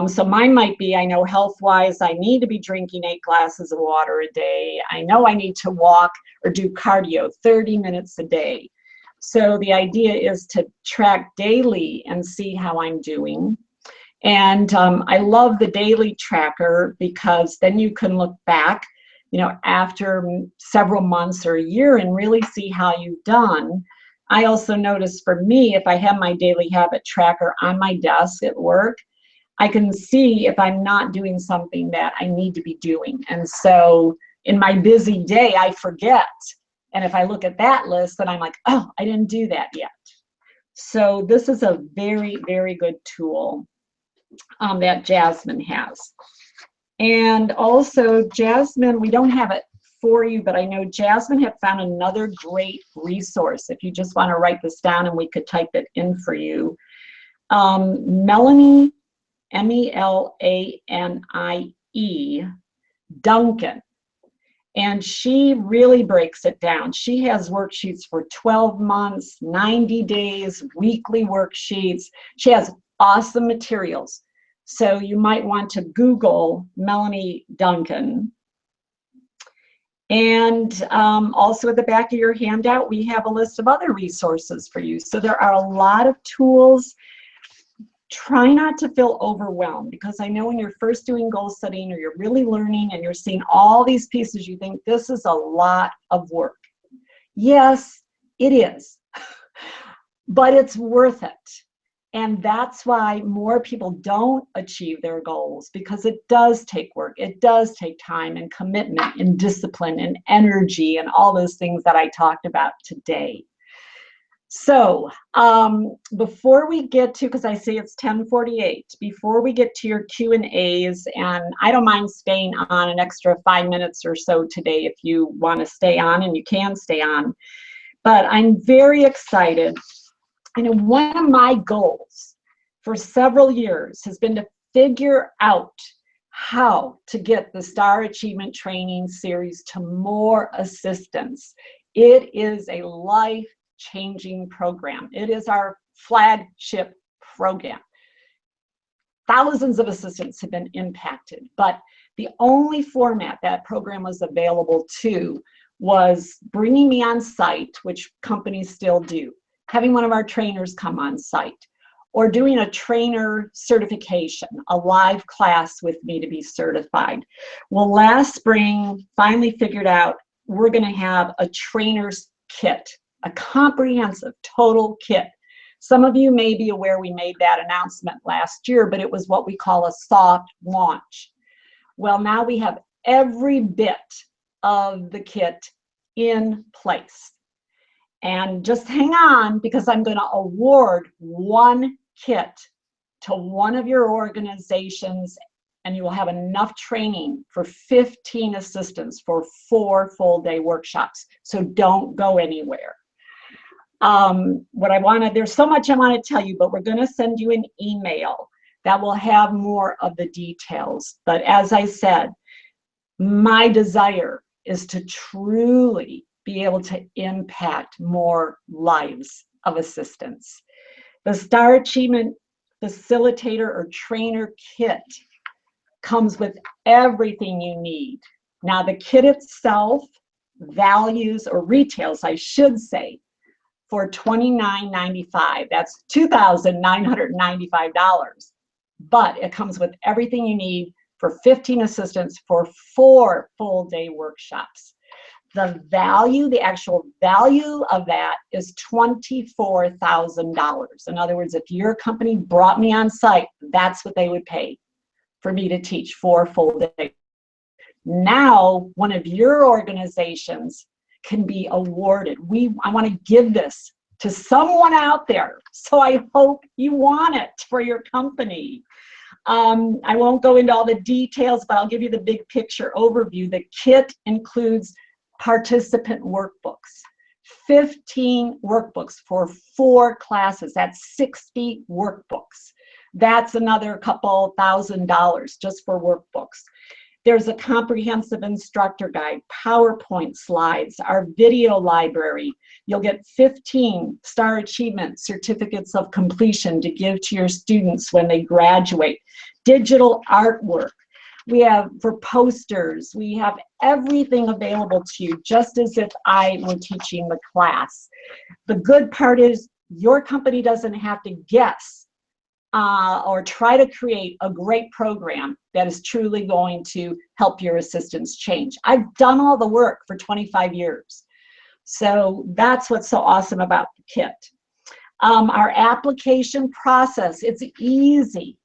So mine might be, I know health-wise, I need to be drinking 8 glasses of water a day. I know I need to walk or do cardio 30 minutes a day. So the idea is to track daily and see how I'm doing. And I love the daily tracker because then you can look back, after several months or a year and really see how you've done. I also notice for me, if I have my daily habit tracker on my desk at work, I can see if I'm not doing something that I need to be doing. And so in my busy day, I forget. And if I look at that list, then I'm like, oh, I didn't do that yet. So this is a very, very good tool that Jasmine has. And also Jasmine, we don't have it for you, but I know Jasmine had found another great resource. If you just want to write this down and we could type it in for you. Melanie, M-E-L-A-N-I-E, Duncan. And she really breaks it down. She has worksheets for 12 months, 90 days, weekly worksheets. She has awesome materials. So you might want to Google Melanie Duncan. And also at the back of your handout, we have a list of other resources for you. So there are a lot of tools. Try not to feel overwhelmed, because I know when you're first doing goal setting or you're really learning and you're seeing all these pieces, you think this is a lot of work. Yes, it is, but it's worth it. And that's why more people don't achieve their goals, because it does take work. It does take time and commitment and discipline and energy and all those things that I talked about today. So before we get to, because I see it's 10:48, before we get to your Q&As, and I don't mind staying on an extra 5 minutes or so today if you want to stay on, and you can stay on, but I'm very excited. One of my goals for several years has been to figure out how to get the Star Achievement Training Series to more assistants. It is a life-changing program. It is our flagship program. Thousands of assistants have been impacted, but the only format that program was available to was bringing me on site, which companies still do, having one of our trainers come on site, or doing a trainer certification, a live class with me to be certified. Well, last spring, finally figured out we're going to have a trainer's kit, a comprehensive total kit. Some of you may be aware we made that announcement last year, but it was what we call a soft launch. Well, now we have every bit of the kit in place. And just hang on, because I'm going to award one kit to one of your organizations, and you will have enough training for 15 assistants for 4 full-day workshops. So don't go anywhere. There's so much I want to tell you, but we're going to send you an email that will have more of the details. But as I said, my desire is to truly be able to impact more lives of assistants. The Star Achievement Facilitator or Trainer Kit comes with everything you need. Now, the kit itself values, or retails, I should say, for $29.95. That's $2,995. But it comes with everything you need for 15 assistants for 4 full-day workshops. The value, the actual value of that is $24,000. In other words, if your company brought me on site, that's what they would pay for me to teach 4 full days. Now, one of your organizations can be awarded. I want to give this to someone out there, so I hope you want it for your company. I won't go into all the details, but I'll give you the big picture overview. The kit includes participant workbooks, 15 workbooks for 4 classes. That's 60 workbooks. That's another couple $1,000 just for workbooks. There's a comprehensive instructor guide, PowerPoint slides, our video library. You'll get 15 Star Achievement certificates of completion to give to your students when they graduate. Digital artwork. We have for posters. We have everything available to you, just as if I were teaching the class. The good part is your company doesn't have to guess or try to create a great program that is truly going to help your assistants change. I've done all the work for 25 years. So that's what's so awesome about the kit. Our application process, it's easy.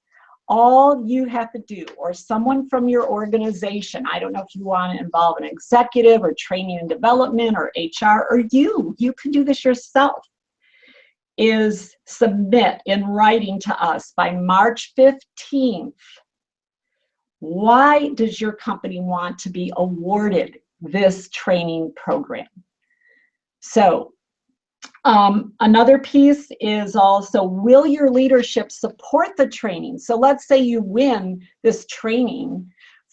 All you have to do, or someone from your organization, I don't know if you want to involve an executive or training and development or HR, or you can do this yourself, is submit in writing to us by March 15th. Why does your company want to be awarded this training program? So another piece is also, will your leadership support the training? So let's say you win this training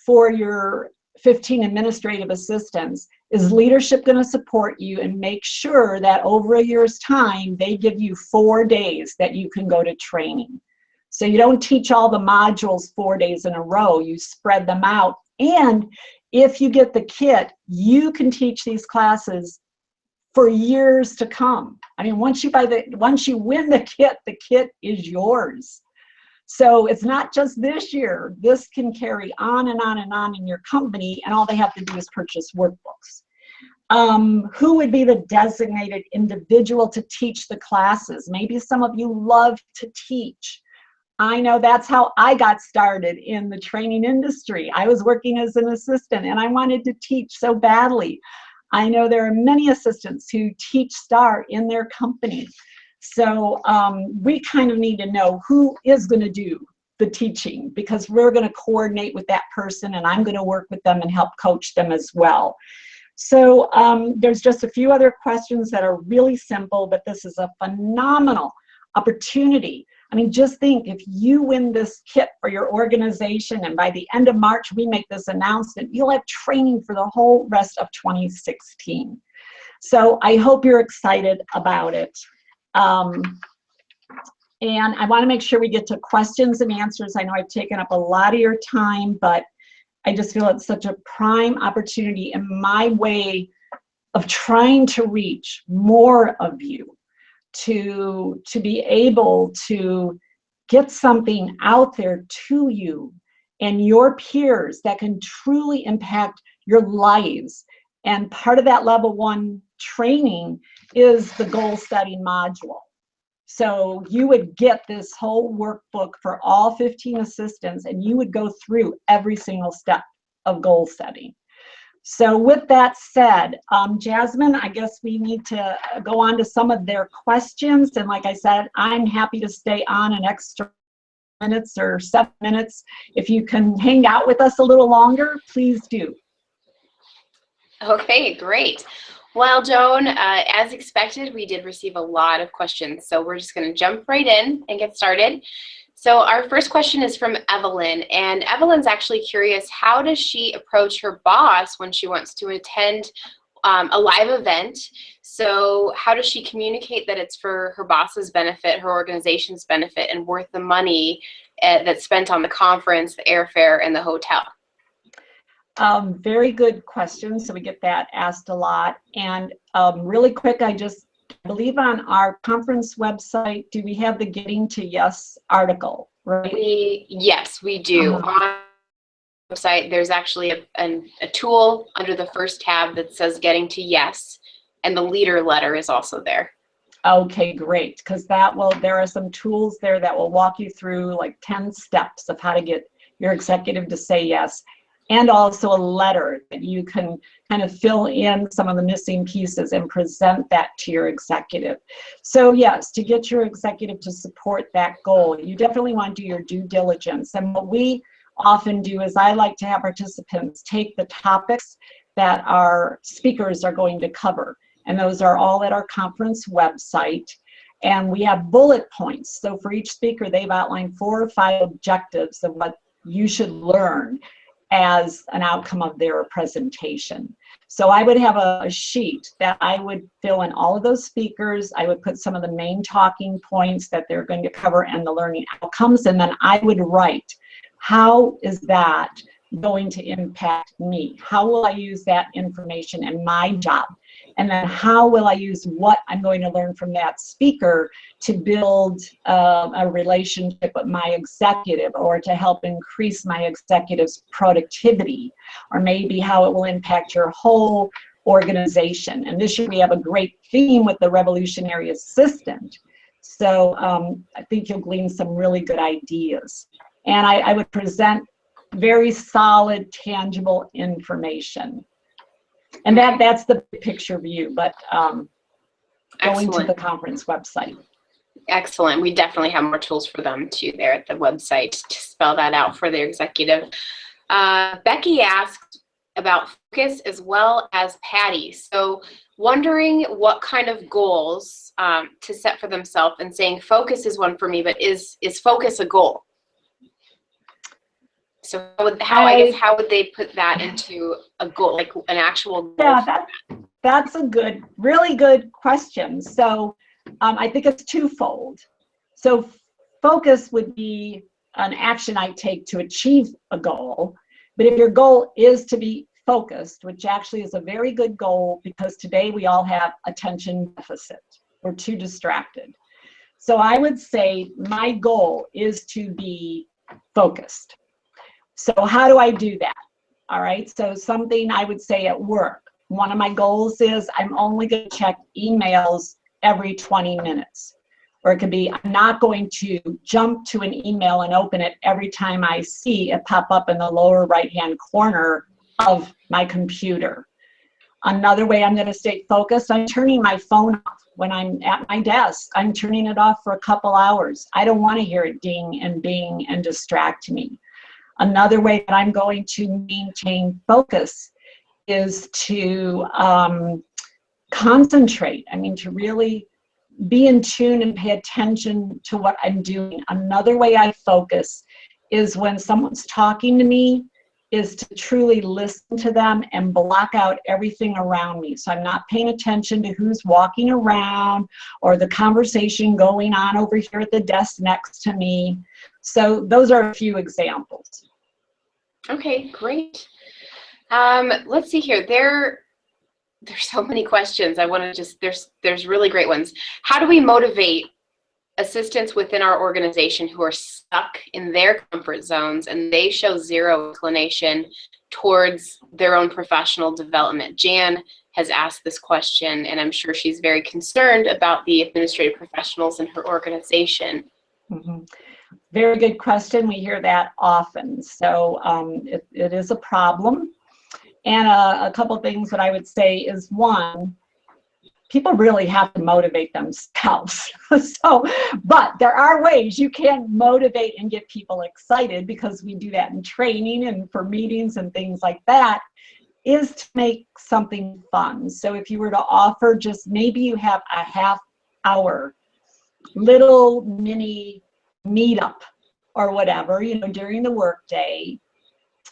for your 15 administrative assistants. Is leadership going to support you and make sure that over a year's time, they give you 4 days that you can go to training? So you don't teach all the modules 4 days in a row, you spread them out. And if you get the kit, you can teach these classes for years to come. I mean, once you win the kit is yours. So it's not just this year. This can carry on and on and on in your company, and all they have to do is purchase workbooks. Who would be the designated individual to teach the classes? Maybe some of you love to teach. I know that's how I got started in the training industry. I was working as an assistant and I wanted to teach so badly. I know there are many assistants who teach STAR in their company. So we kind of need to know who is going to do the teaching, because we're going to coordinate with that person and I'm going to work with them and help coach them as well. So there's just a few other questions that are really simple, but this is a phenomenal opportunity. I mean, just think, if you win this kit for your organization and by the end of March we make this announcement, you'll have training for the whole rest of 2016. So I hope you're excited about it. And I want to make sure we get to questions and answers. I know I've taken up a lot of your time, but I just feel it's such a prime opportunity in my way of trying to reach more of you, to be able to get something out there to you and your peers that can truly impact your lives. And part of that level 1 training is the goal setting module. So you would get this whole workbook for all 15 assistants and you would go through every single step of goal setting. So with that said, Jasmine, I guess we need to go on to some of their questions. And like I said, I'm happy to stay on an extra minutes or 7 minutes. If you can hang out with us a little longer, please do. Okay, great. Well, Joan, as expected, we did receive a lot of questions. So we're just going to jump right in and get started. So our first question is from Evelyn, and Evelyn's actually curious, how does she approach her boss when she wants to attend a live event? So how does she communicate that it's for her boss's benefit, her organization's benefit, and worth the money that's spent on the conference, the airfare, and the hotel? Very good question. So we get that asked a lot. And really quick, I believe on our conference website, do we have the Getting to Yes article, right? Yes, we do. Uh-huh. On the website, there's actually a tool under the first tab that says Getting to Yes, and the leader letter is also there. Okay, great, because there are some tools there that will walk you through like 10 steps of how to get your executive to say yes, and also a letter that you can kind of fill in some of the missing pieces and present that to your executive. So yes, to get your executive to support that goal, you definitely want to do your due diligence. And what we often do is I like to have participants take the topics that our speakers are going to cover. And those are all at our conference website. And we have bullet points. So for each speaker, they've outlined 4 or 5 objectives of what you should learn as an outcome of their presentation. So I would have a sheet that I would fill in all of those speakers. I would put some of the main talking points that they're going to cover and the learning outcomes. And then I would write, how is that going to impact me? How will I use that information in my job? And then how will I use what I'm going to learn from that speaker to build a relationship with my executive, or to help increase my executive's productivity, or maybe how it will impact your whole organization. And this year we have a great theme with the revolutionary assistant. So I think you'll glean some really good ideas. And I would present very solid, tangible information. And that's the picture view, but going to the conference website. Excellent. We definitely have more tools for them too there at the website to spell that out for their executive. Becky asked about focus as well as Patty. So wondering what kind of goals to set for themselves, and saying focus is one for me, but is focus a goal? So how would they put that into a goal, like an actual goal? Yeah, that's a really good question. So I think it's twofold. So focus would be an action I take to achieve a goal. But if your goal is to be focused, which actually is a very good goal, because today we all have attention deficit. We're too distracted. So I would say my goal is to be focused. So how do I do that? All right, so something I would say at work. One of my goals is I'm only going to check emails every 20 minutes. Or it could be I'm not going to jump to an email and open it every time I see it pop up in the lower right-hand corner of my computer. Another way I'm going to stay focused, I'm turning my phone off. When I'm at my desk, I'm turning it off for a couple hours. I don't want to hear it ding and bing and distract me. Another way that I'm going to maintain focus is to concentrate. I mean, to really be in tune and pay attention to what I'm doing. Another way I focus is when someone's talking to me, is to truly listen to them and block out everything around me. So I'm not paying attention to who's walking around or the conversation going on over here at the desk next to me. So those are a few examples. Okay, great. Let's see here. There's so many questions. I want to just, there's really great ones. How do we motivate assistants within our organization who are stuck in their comfort zones and they show zero inclination towards their own professional development? Jan has asked this question, and I'm sure she's very concerned about the administrative professionals in her organization. Mm-hmm. Very good question. We hear that often. So it is a problem. And a couple things that I would say is, one, people really have to motivate themselves. But there are ways you can motivate and get people excited, because we do that in training and for meetings and things like that, is to make something fun. So if you were to offer, just maybe you have a half-hour little mini meetup or whatever, during the workday.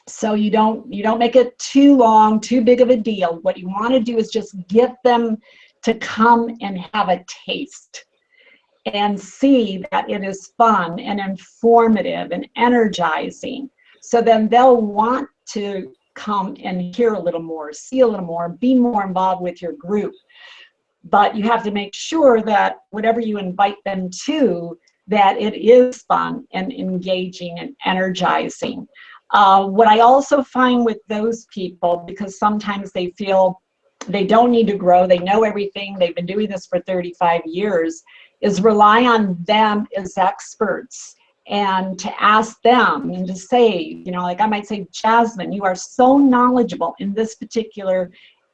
So you don't make it too long, too big of a deal. What you want to do is just get them to come and have a taste and see that it is fun and informative and energizing. So then they'll want to come and hear a little more, see a little more, be more involved with your group. But you have to make sure that whatever you invite them to, that it is fun and engaging and energizing. What I also find with those people, because sometimes they feel they don't need to grow, they know everything, they've been doing this for 35 years, is rely on them as experts and to ask them and to say, you know, like I might say, Jasmine, you are so knowledgeable in this particular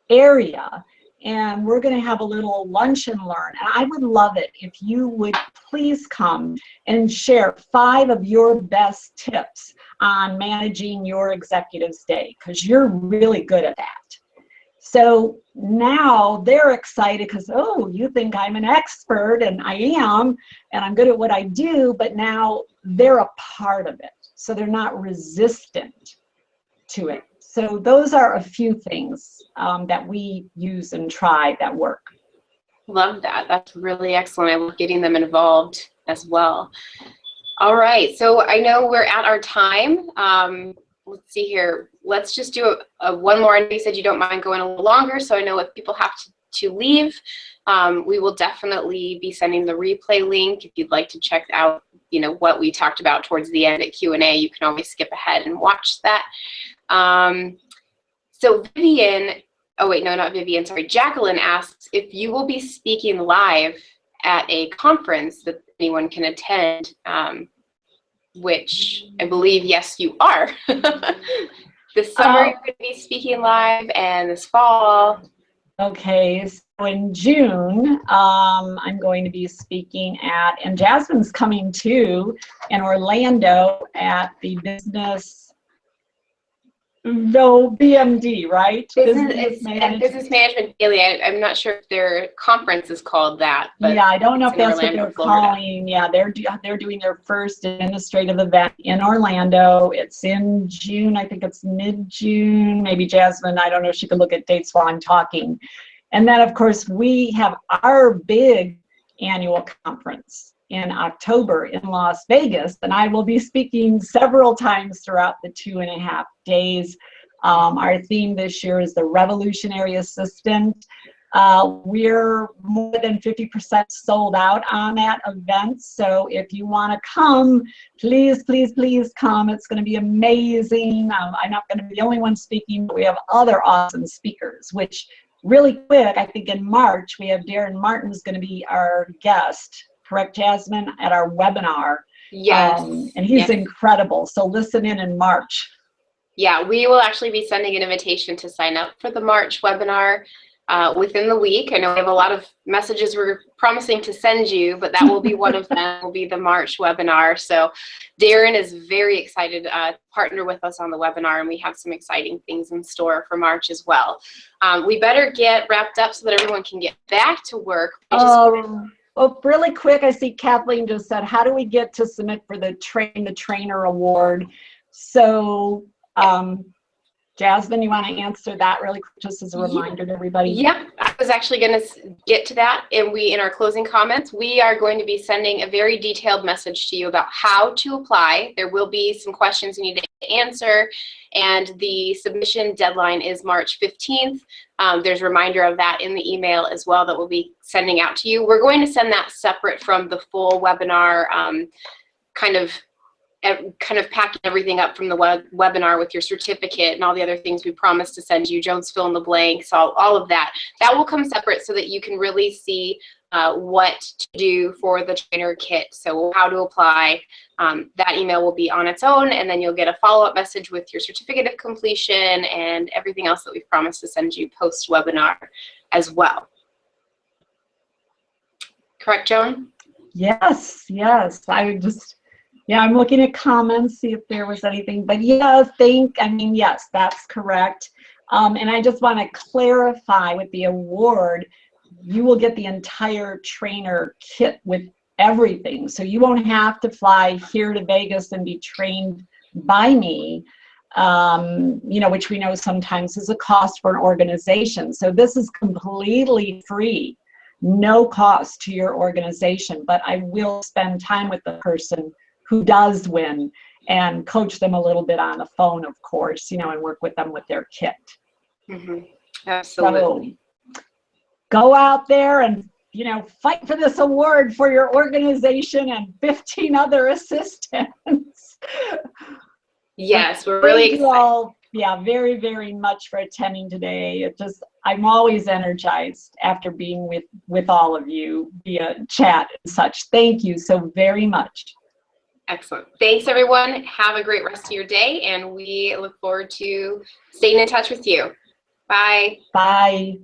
area, and we're going to have a little lunch and learn. And I would love it if you would please come and share 5 of your best tips on managing your executive's day, because you're really good at that. So now they're excited because, oh, you think I'm an expert, and I am, and I'm good at what I do, but now they're a part of it. So they're not resistant to it. So those are a few things that we use and try that work. Love that. That's really excellent. I love getting them involved as well. All right. So I know we're at our time. Let's see here. Let's just do one more. I know you said you don't mind going a little longer, so I know if people have to leave, we will definitely be sending the replay link. If you'd like to check out, you know, what we talked about towards the end at Q&A, you can always skip ahead and watch that. So Vivian, oh wait, no, not Vivian, sorry. Jacqueline asks if you will be speaking live at a conference that anyone can attend, which I believe, yes, you are. This summer you're going to be speaking live, and this fall. Okay, so in June, I'm going to be speaking at, and Jasmine's coming too, in Orlando at the BMD, right? Business Management Daily. I'm not sure if their conference is called that. But yeah, I don't know if that's Orlando, what they're Florida. calling. Yeah, they're doing their first administrative event in Orlando. It's in June. I think it's mid-June. Maybe Jasmine, I don't know if she can look at dates while I'm talking. And then, of course, we have our big annual conference in October in Las Vegas, and I will be speaking several times throughout the 2.5 days. Our theme this year is the Revolutionary Assistant. We're more than 50% sold out on that event, so if you want to come, please, please, please come. It's going to be amazing. I'm not going to be the only one speaking, but we have other awesome speakers, which really quick, I think in March, we have Darren Martin's going to be our guest. Correct, Jasmine, at our webinar. Yes. And he's incredible. So listen in March. Yeah, we will actually be sending an invitation to sign up for the March webinar within the week. I know we have a lot of messages we're promising to send you, but that will be one of them, will be the March webinar. So Darren is very excited to partner with us on the webinar, and we have some exciting things in store for March as well. We better get wrapped up so that everyone can get back to work. Well, really quick, I see Kathleen just said, how do we get to submit for the Train the Trainer Award? So, Jasmine, you want to answer that really quick, just as a reminder to everybody? Yep, I was actually going to get to that. And in our closing comments, we are going to be sending a very detailed message to you about how to apply. There will be some questions you need to answer, and the submission deadline is March 15th. There's a reminder of that in the email as well that we'll be sending out to you. We're going to send that separate from the full webinar, kind of packing everything up from the webinar with your certificate and all the other things we promised to send you, Joan's fill in the blanks, all of that. That will come separate so that you can really see what to do for the trainer kit. So how to apply, that email will be on its own, and then you'll get a follow-up message with your certificate of completion and everything else that we've promised to send you post-webinar as well. Correct, Joan? Yes, yes. I'm looking at comments, see if there was anything, but yes, yes, that's correct. And I just want to clarify with the award, you will get the entire trainer kit with everything. So you won't have to fly here to Vegas and be trained by me, which we know sometimes is a cost for an organization. So this is completely free, no cost to your organization, but I will spend time with the person who does win and coach them a little bit on the phone, of course, you know, and work with them with their kit. Absolutely. So go out there and, you know, fight for this award for your organization and 15 other assistants. Yes, we're really Thank you excited. all, yeah, very, very much for attending today. It just, I'm always energized after being with all of you via chat and such. Thank you so very much. Excellent. Thanks, everyone. Have a great rest of your day, and we look forward to staying in touch with you. Bye. Bye.